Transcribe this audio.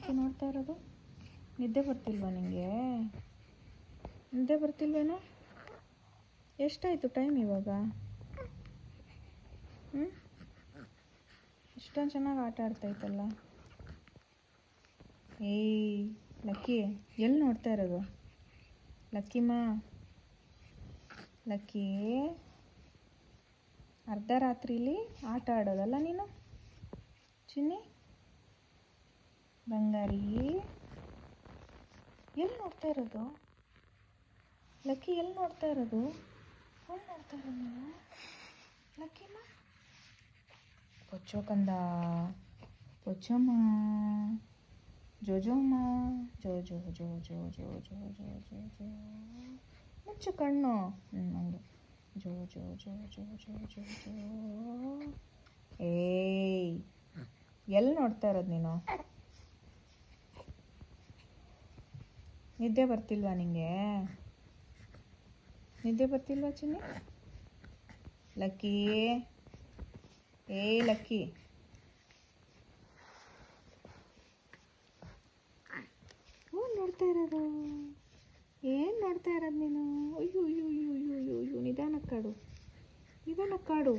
Lucky ನೋಡ್ತಾ ಇರೋದು? ನಿದ್ದೆ ಬರ್ತಿಲ್ವಾ ನಿನಗೆ? ನಿದ್ದೆ ಬರ್ತಿಲ್ವೇನೋ? ಎಷ್ಟಾಯಿತು ಟೈಮ್ ಇವಾಗ? ಇಷ್ಟೊಂದು ಚೆನ್ನಾಗಿ ಆಟ ಆಡ್ತಾಯಿತ್ತಲ್ಲ. ಏಯ್ ಲಕ್ಕಿ, ಎಲ್ಲಿ ನೋಡ್ತಾ ಇರೋದು? ಲಕ್ಕಿಮ್ಮ, ಲಕ್ಕಿ, ಅರ್ಧ ರಾತ್ರಿಲಿ ಆಟ ಆಡೋದಲ್ಲ ನೀನು? ಚಿನ್ನಿ ಬಂಗಾರಿ, ಎಲ್ಲಿ ನೋಡ್ತಾ ಇರೋದು? ಲಕ್ಕಿ ಎಲ್ಲಿ ನೋಡ್ತಾ ಇರೋದು? ಎಲ್ಲಿ ನೋಡ್ತಾ ಇರೋದು ನೀನು? ಲಕ್ಕಿಮ್ಮ, ಪೊಚ್ಚೋ ಕಂದ, ಪೊಚ್ಚಮ್ಮ, ಜೋಜೋಮ್ಮ, ಜೋ ಜೋ ಜೋ ಜೋ ಜೋ ಜೋ ಜೋ ಜೋ ಜೋ, ಮುಚ್ಚು ಕಣ್ಣು. ಹಂಗೆ ಜೋ ಜೋ ಜೋ ಜೋ ಜೋ ಜೋ ಜೋ. ಏಯ್, ಎಲ್ಲಿ ನೋಡ್ತಾ ಇರೋದು ನೀನು? ನಿದ್ದೆ ಬರ್ತಿಲ್ವಾ ನಿಂಗೆ? ನಿದ್ದೆ ಬರ್ತಿಲ್ವಾ ಚಿನ್ನಿ? ಲಕ್ಕಿ, ಏಯ್ ಲಕ್ಕಿ, ನೋಡ್ತಾ ಇರೋದು? ಏನು ನೋಡ್ತಾ ಇರೋದು ನೀನು? ಅಯ್ಯೋ ಅಯ್ಯೋ ಅಯ್ಯೋ ಅಯ್ಯೋ ಅಯ್ಯೋ ಅಯ್ಯೋ, ನಿಧಾನಕ್ಕಾಡು, ನಿಧಾನಕ್ಕಾಡು.